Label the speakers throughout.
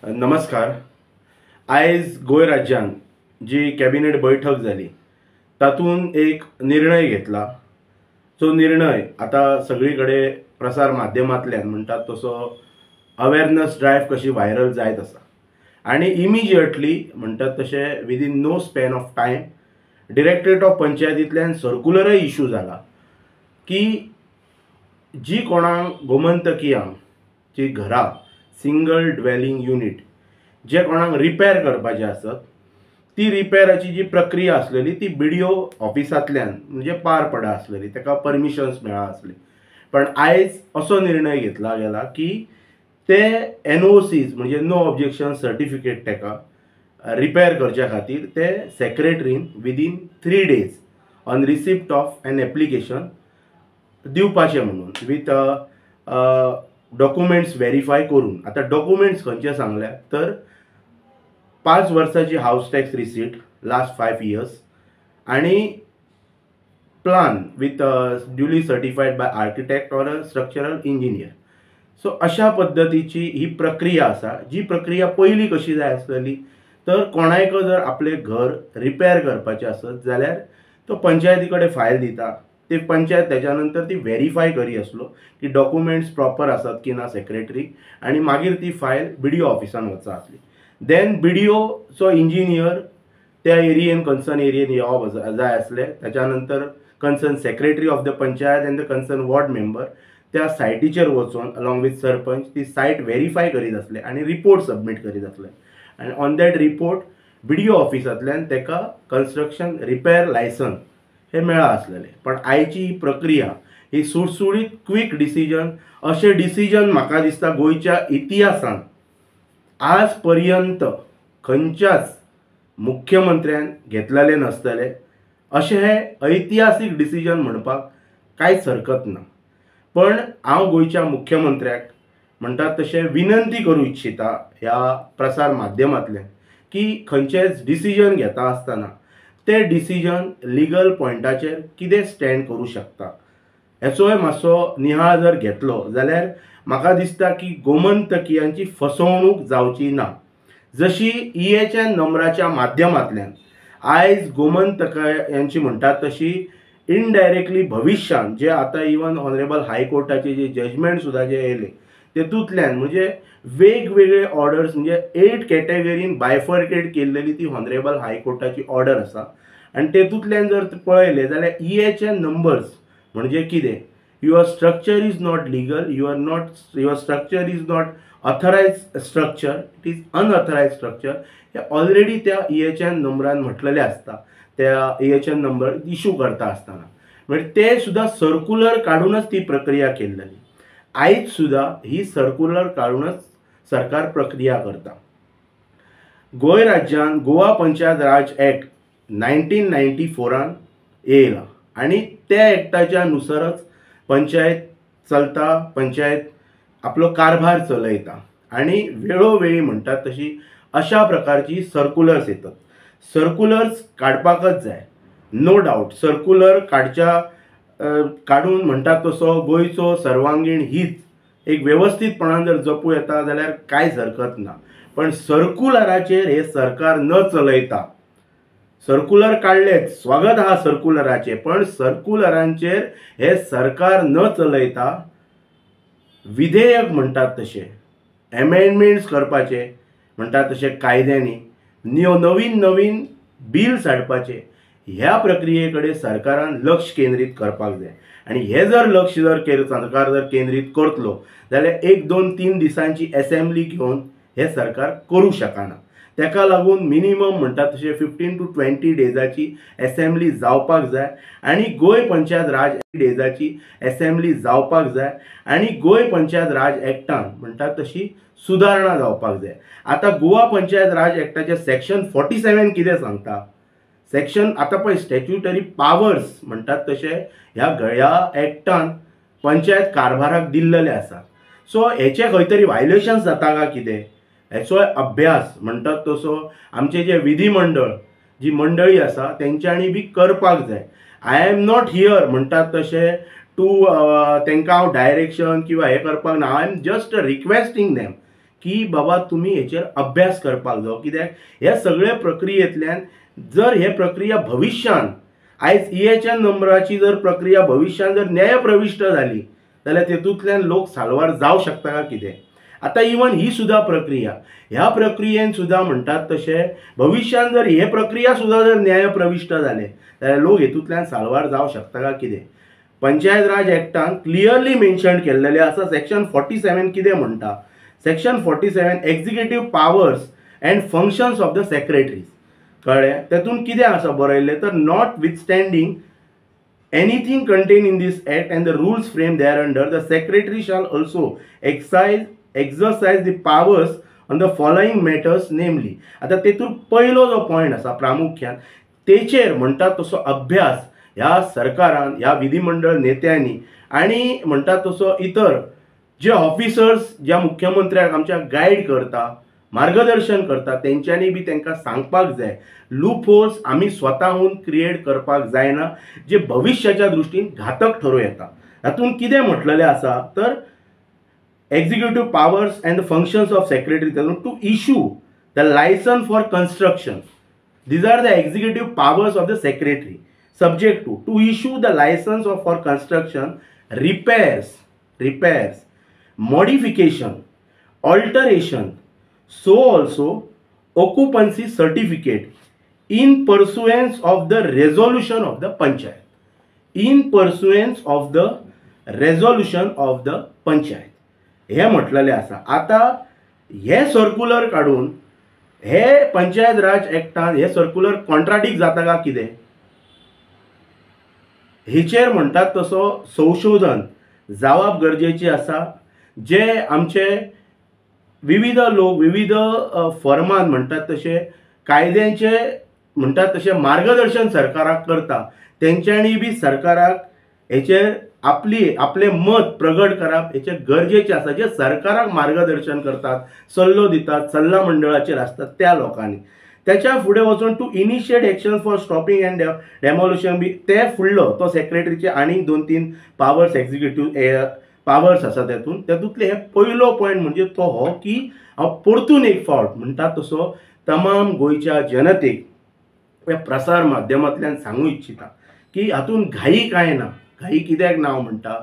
Speaker 1: नमस्कार. आयज गोंय राज्यान जी कॅबिनेट बैठक जाली तातूंत एक निर्णय घेतला. जो निर्णय आता सगळीकडे प्रसार माध्यमांतल्यान म्हणटात तसो अवेरनेस ड्रायव्ह कशी व्हायरल जायत आसा आनी इमिजिएटली म्हणटात तशें within no span of time directorate of पंचायतींतल्यान सर्क्युलरय इश्यू जाला की जी कोणाक गोमंतकीयांक जी घरां सिंगल ड्वेलिंग युनिट जे कोणाक रिपेर करपाचे आसत ती रिपेराची जी प्रक्रिया आसलेली ती BDO ऑफिसांतल्यान म्हणजे पार पडा आसलेली, ताका परमिशन्स मेळा आसले. पण आयज असो निर्णय घेतला गेला की ते NOCs म्हणजे नो ऑब्जेक्शन सर्टिफिकेट ताका रिपेर करच्या खातीर ते सेक्रेटरीन within 3 days on receipt of an application दिवपाचें म्हणून विथ डॉक्युमेंट्स व्हेरीफाय करून. आता डॉक्युमेंट्स खंयचे सांगल्यात तर 5 वर्साची house tax receipt last 5 years आणि plan with duly certified by architect or a structural engineer. So अशा पद्दतीची ही प्रक्रिया आसा. जी प्रक्रिया पयलीं कशी जाय आसलेली तर कोणायक जर आपले घर रिपेर करपाचें आसत जाल्यार तो पंचायती कडेन फायल दिता. ते पंचायत त्याच्या नंतर ती व्हेरीफाय करी आसलो की डॉक्युमेंट्स प्रॉपर आसात की ना सेक्रेटरी आणि मागीर ती फायल BDO ऑफिसान वचा आसली. देन BDO चो इंजिनियर त्या एरियेन कन्सर्न एरियेन येवप जाय आसले. त्याच्या नंतर concern secretary of the panchayat and the concern ward member त्या सायटीचेर वचून अलॉंग विथ सरपंच ती सायट व्हेरीफाय करीत आसले आणि रिपोर्ट सबमीट करीत आसले. आनी ऑन दॅट रिपोर्ट BDO ऑफिसांतल्यान ताका कन्स्ट्रक्शन रिपेर लायसन्स हे मेळा आसलेले. पण आयची ही प्रक्रिया ही सुटसुटीत क्विक डिसिजन अशें डिसिजन म्हाका दिसता गोंयच्या इतिहासान आज पर्यंत खंयच्याच मुख्यमंत्र्यान घेतलेले नसतले. अशें हे ऐतिहासीक डिसिजन म्हणपाक कांयच हरकत ना. पण हांव गोंयच्या मुख्यमंत्र्याक म्हणटात तशें विनंती करूं इच्छिता ह्या प्रसार माध्यमांतल्यान की खंयचेच डिसिजन घेता आसतना ते डिसिजन लिगल पॉयंटाचेर कितें स्टँड करूं शकता हेचोय मातसो नियाळ जर घेतलो जाल्यार म्हाका दिसता की गोमंतकीयांची फसवणूक जावची ना. जशी EHN नंबराच्या माध्यमांतल्यान आयज गोमंतकायांची म्हणटात तशी इनडायरेक्टली भविश्यान जे आतां इवन ऑनरेबल हायकोर्टाचे जे जजमेंट सुद्दां जे येयले तेतूंतल्यान म्हणजे वेगवेगळे ऑर्डर्स म्हणजे 8 कॅटेगरीन बायफर्केट केल्लेली ती ऑनरेबल हायकोर्टाची ऑर्डर आसा. आनी तेतूंतल्यान जर पळयलें जाल्यार EHN नंबर्स म्हणजे कितें your structure is not legal, your structure is not authorised structure, it is unauthorised structure हे ऑलरेडी त्या EHN नंबरान म्हटलेलें आसता. त्या EHN नंबर इश्यू करता आसतना म्हणजे ते सुद्दां सर्क्युलर काडूनच ती प्रक्रिया केल्ली. आयज सुद्दां ही सर्क्युलर काडूनच सरकार प्रक्रिया करता. गोंय राज्यान गोवा पंचायत राज ॲक्ट 1994 येयला आणि त्या ॲक्टाच्या नुसारच पंचायत चलता, पंचायत आपलो कारभार चलयता आणि वेळोवेळी म्हणटात तशी अशा प्रकारची सर्क्युलर्स येतात. सर्क्युलर्स काडपाकच जाय, नो डावट. सर्क्युलर काडून म्हणटात तसो गोंयचो सर्वांगीण हीत एक व्यवस्थितपणान जर जपूं येता जाल्यार कांयच हरकत ना. पण सर्क्युलराचेर हे सरकार न चलयता सर्क्युलर काडलेच, स्वागत आहा सर्क्युलराचें, पण सर्क्युलरांचेर हे सरकार न चलयता विधेयक म्हणटात तशें एमेंडमेंट्स करपाचे म्हणटात तशें कायद्यांनी नवीन नवीन बिल्स हाडपाचे ह्या प्रक्रिये कडेन सरकारान लक्ष केंद्रीत करपाक जाय. आणि हे जर लक्ष सरकार जर केंद्रीत करतलो जाल्यार 1, 2, 3 दिसांची असेंब्ली घेवन हे सरकार करूं शकना. ताका लागून मिनिमम म्हणटात तशें 15 to 20 डेजाची असेंब्ली जावपाक जाय आणि गोंय पंचायत राज डेजाची असेंब्ली जावपाक जाय आणि गोंय पंचायत राज ॲक्टान म्हणटात तशी सुदारणा जावपाक जाय. आता गोवा पंचायत राज ॲक्टाचे सेक्शन 47 कितें सांगता सेक्शन आतां पळय स्टॅच्युटरी पावर्स म्हणटात तशें ह्या ॲक्टान पंचायत कारभाराक दिल्लेले आसात. सो हेचे खंय तरी वायलेशन्स जाता काय कितें हेचोय अभ्यास म्हणटात तसो आमचे जे विधिमंडळ जी मंडळी आसा तेंच्यांनी बी करपाक जाय. आय एम नॉट हियर म्हणटात तशें टू तांकां हांव डायरेक्शन किंवा हे करपाक ना. I am just requesting them की बाबा तुम्ही हेचेर अभ्यास करपाक जाय, कित्याक हे सगळे प्रक्रियेंतल्यान जर हे प्रक्रिया भविष्यान आयज EHN नंबराची जर प्रक्रिया भविष्यान जर न्यायप्रविश्ट जाली जाल्यार तेतूंतल्यान लोक साल्वार जावं शकता काय कितें. आतां इवन ही सुद्धा प्रक्रिया, ह्या प्रक्रियेन सुद्धा म्हणटात तशें भविष्यान जर हे प्रक्रिया सुद्धा जर न्यायप्रविश्ट जाले जाल्यार लोक हेतूंतल्यान साल्वार जावं शकता काय कितें. पंचायत राज एक्टान क्लियरली मेन्शन केल्लेलें आसा. सेक्शन 47 कितें म्हणटा, section 47 executive powers and functions of the secretaries. कळ्ळें. तेतून कितें आसा बरयल्लें तर not विथस्टँडींग anything contained in this act and the rules framed thereunder, the secretary shall also exercise the powers on the following matters, namely. आता तेतून पहिलो जो पॉइंट आसा प्रामुख्यान तेचेर म्हणटा तसो अभ्यास ह्या सरकारान, ह्या विधिमंडळ नेत्यांनी आणि म्हणटा तसो इतर जे ऑफिसर्स ज्या मुख्यमंत्र्याक आमच्या गायड करता, मार्गदर्शन करता, तेंच्यांनी बी तांकां सांगपाक जाय लूप होल्स आमी स्वताहून क्रिएट करपाक जायना जे भविष्याच्या दृश्टीन घातक ठरू येता. हातून कितें म्हटलेलें आसा तर executive powers and the functions of secretary to issue the licence for construction. These are the executive powers of the secretary subject to issue the license for construction, repairs, modification, alteration, so also occupancy certificate in pursuance of the resolution of the panchayat. In pursuance of the resolution of the panchayat. हे म्हटलेले आसा. आता हे circular काढून हे पंचायत राज एक्टान हे circular contradict जाता का कितें हेचेर म्हणटात तसो संशोधन जावप गरजेचे आसा. जे आमचे विविध लोक विविध फर्मान म्हणटात तशे कायद्यांचे म्हणटात तशे मार्गदर्शन सरकाराक करता, तेंच्यांनी बी सरकाराक हेचेर आपले मत प्रगट करप हेचे गरजेचे आसा. जे सरकाराक मार्गदर्शन करतात, सल्लो दितात, सल्ला मंडळाचेर आसतात त्या लोकांनी. त्याच्या फुडें वचून to initiate action for stopping and demolition be ते फुडलो तो सेक्रेटरीचे आनीक 2-3 पावर्स एक्झिक्युटीव पावर्स आसा. तेतूंतले हे पयलो पॉयंट म्हणजे तो हो की हांव परतून एक फावट म्हणटा तसो तमाम गोंयच्या जनतेक प्रसार माध्यमांतल्यान सांगूं इच्छिता की हातून घाई कांय ना. घाई कित्याक नांव म्हणटा,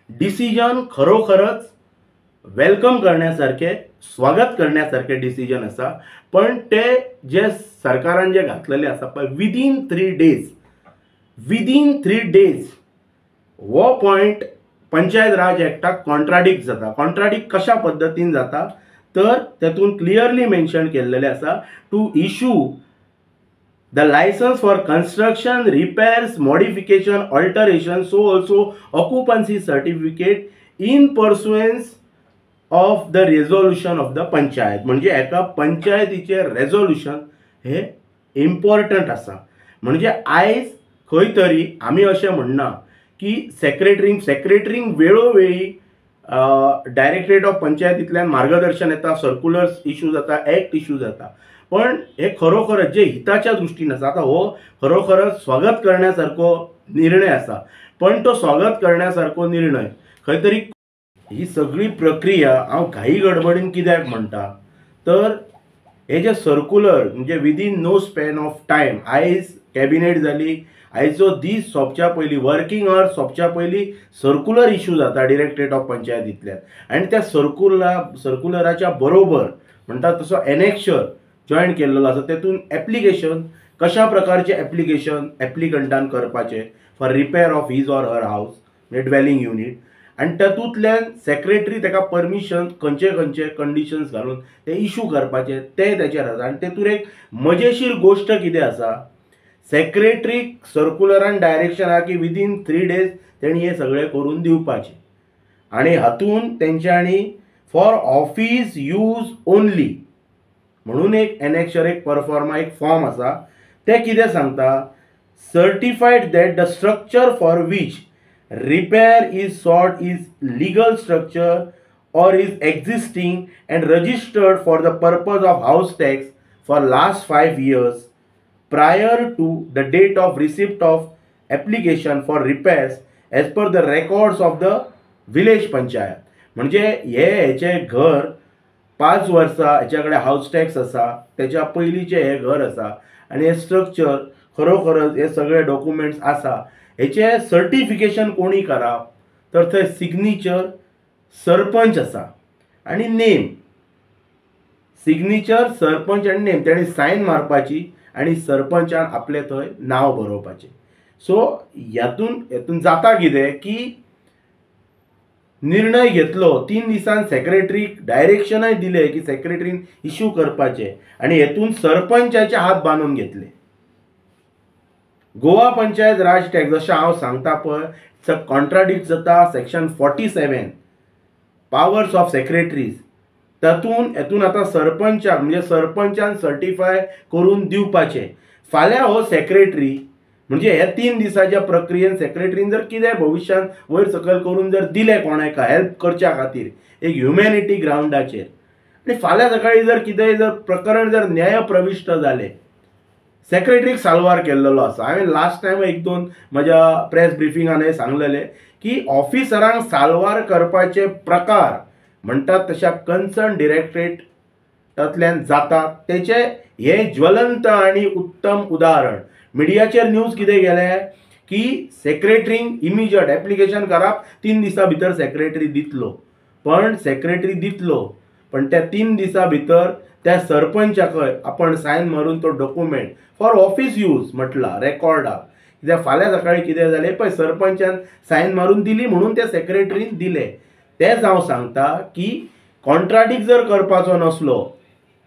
Speaker 1: डिसिजन खरोखरच वेलकम करण्यासारखे, स्वागत करण्यासारखे डिसिजन आसा. पण ते जे सरकारान जे घातलेले आसा पळय विदीन 3 डेज हो पॉयंट पंचायत राज एक्टाक कॉन्ट्राडिक्ट जाता. कॉन्ट्राडिक्ट कशा पद्दतीन जाता तर तेतून क्लियरली मेन्शन केल्लेले आसा to issue the licence for construction, repairs, modification, alteration, so also occupancy certificate in pursuance of the resolution of the panchayat. म्हणजे एका पंचायतीचे रेझोल्युशन हे इम्पॉर्टंट आसा. म्हणजे आयज खंय तरी आमी अशें म्हणना की सेक्रेटरींक वेळोवेळी डायरेक्टरेट ऑफ पंचायतींतल्यान मार्गदर्शन येता, सर्क्युलर्स इश्यू जाता, एक्ट इश्यू जाता. पण हे खरोखरच जे हिताच्या दृश्टीन आसा. आता हो खरोखरच स्वागत करण्यासारको निर्णय आसा. पण तो स्वागत करण्यासारको निर्णय खंय तरी ही सगळी प्रक्रिया हांव घाई गडबडीन कित्याक म्हणटा तर हे जे सर्क्युलर म्हणजे within no span of time आयज कॅबिनेट जाली, आयचो दीस सोंपच्या पयलीं, वर्किंग आवर्स सोंपच्या पयलीं सर्क्युलर इश्यू जाता डायरेक्टरेट ऑफ पंचायतींतल्यान. आनी त्या सर्क्युलराच्या बरोबर म्हणटा तसो एनेक्शर जॉयन केल्लो आसा. तेतून एप्लिकेशन कशा प्रकारचे एप्लिकेशन एप्लिकंटान करपाचे for repair of his or her house म्हणजे ड्वेलिंग युनिट. आनी तातूंतल्यान सेक्रेटरी ताका परमिशन खंयचे कंडिशन्स घालून ते इश्यू करपाचे ते तेचेर आसा. आनी तेतून एक मजेशीर गोश्ट कितें आसा, सेक्रेटरीक सर्क्युलरान डायरेक्शन आहा की विदीन 3 डेज तेणी हे सगळे करून दिवपाचे. आनी हातून तेंच्यांनी फॉर ऑफिस यूज ओनली म्हणून एक एनेक्शर एक परफॉर्मा एक फॉर्म आसा. ते कितें सांगता, certified that the structure for which repair is sought is legal structure or is existing and registered for the purpose of house tax for last 5 years prior to the date of receipt of application for repairs as per the records of the village panchayat. म्हणजे हेचे घर 5 वर्सां हेच्या कडेन house tax आसा, तेच्या पयलींचें हें घर आसा आनी हे स्ट्रक्चर खरोखरच हे सगळे डॉक्युमेंट्स आसा हेचें सर्टिफिकेशन कोणी करप, तर थंय सिग्नेचर सरपंच आसा आनी नेम, सिग्नेचर सरपंच आनी नेम तेणी सायन मारपाची आनी सरपंचान आपलें थंय नांव बरोवपाचें. सो हेतून जाता कितें की निर्णय घेतलो 3 दिसान सेक्रेटरीक डायरेक्शनय दिले की सेक्रेटरीन इश्यू करपाचे आनी हेतून सरपंचाचे हात बांदून घेतले. गोवा पंचायत राज टॅक्स जशें हांव सांगता पळय कॉन्ट्राडिक्ट जाता सेक्शन 47 पावर्स ऑफ सेक्रेटरीज. हेतून आतां सरपंचाक म्हणजे सरपंचान सर्टिफाय करून दिवपाचें. फाल्यां हो सेक्रेटरी म्हणजे हे 3 दिसाच्या प्रक्रियेन सेक्रेटरीन जर कितें भविश्यान वयर सकयल करून जर दिलें कोणाका हेल्प करच्या खातीर एक ह्युमॅनिटी ग्रावंडाचेर आनी फाल्यां सकाळी जर कितेंय जर प्रकरण जर न्याय प्रविश्ट जालें, सेक्रेटरीक साल्वार केल्लो आसा. हांवें लास्ट टायम 1-2 म्हज्या प्रेस ब्रिफिंगानय सांगलेलें की ऑफिसरांक साल्वार करपाचे प्रकार म्हणटात तशा कन्सर्न डिरेक्टरेटांतल्यान जातात. तेचे हे ज्वलंत आनी उत्तम उदाहरण मिडियाचेर न्यूज कितें गेले की सेक्रेटरींक इमिजिएट एप्लिकेशन करप 3 दिसां भितर सेक्रेटरी दितलो. पण त्या 3 दिसां भितर त्या सरपंचाकय आपण सायन मारून तो डॉक्युमेंट फॉर ऑफिस यूज म्हटला रेकॉर्डाक. कित्याक फाल्यां सकाळी कितें जालें पळय सरपंचान सायन मारून दिली म्हणून त्या सेक्रेटरीन दिले. तेच हांव सांगता की कॉन्ट्राडिक्ट जर करपाचो नसलो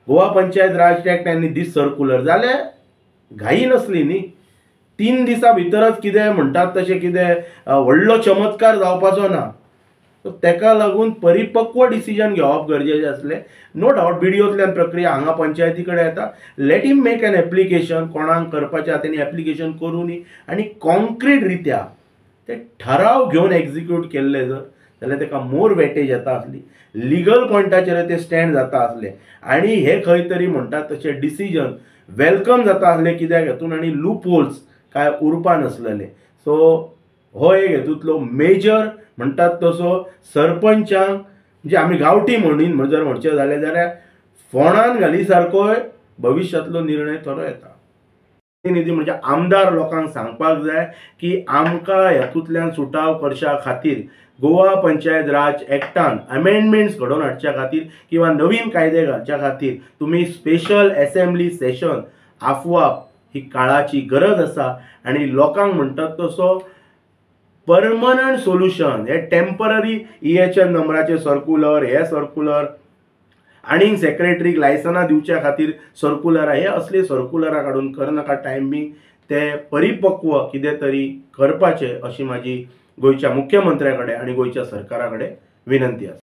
Speaker 1: गोवा पंचायत राज एक्ट आनी दीस सर्कुलर जाल्यार घाई नसली न्ही. 3 दिसां भितरच कितें म्हणटात तशें कितें व्हडलो चमत्कार जावपाचो ना. सो तेका लागून परिपक्व डिसिजन घेवप गरजेचें आसलें. नो डावट बिडिओंतल्यान प्रक्रिया हांगा पंचायती कडेन येता. Let him make an application, कोणाक करपाचें आसा तेणी एप्लिकेशन करूं न्ही आनी कॉन्क्रीट रित्या ते ठराव घेवन एक्झिक्यूट केल्ले जाल्यार तेका मोर वेटेज येता आसली. लिगल पॉयंटाचेर ते स्टँड जाता आसले आनी हे खंय तरी म्हणटात तशे डिसिजन वेलकम जाता आसले. कित्याक हेतून आनी लूप होल्स काय उरपा नासलेले. सो हो एक हेतूंतलो मेजर म्हणटात तसो सरपंचांक म्हणजे आमी गांवठी म्हणीन जर म्हणचें जालें जाल्यार फोंडान घाली सारकोय भविश्यांतलो निर्णय थोडो येता. प्रतिनिधी म्हणजे आमदार लोकांक सांगपाक जाय की आमकां हेतूंतल्यान सुटाव करच्या खातीर गोवा पंचायत राज एक्टान अमेंडमेंट्स घडोवन हाडच्या खातीर किंवा नवीन कायदे घालच्या खातीर तुमी स्पेशल असेंब्ली सेशन आफोवप ही काळाची गरज आसा. आनी लोकांक म्हणटात तसो परमनंट सोल्युशन हे टेम्पररी EHN नंबराचे सर्कुलर हे सर्कुलर आनीक सेक्रेटरीक लायसनां दिवच्या खातीर सर्कुलरां हे असले सर्कुलरां काडून करनाका. टायम बी ते परिपक्व कितें तरी करपाचे अशी म्हाजी गोंयच्या मुख्यमंत्र्या कडेन आनी गोंयच्या सरकारा कडेन विनंती आसा.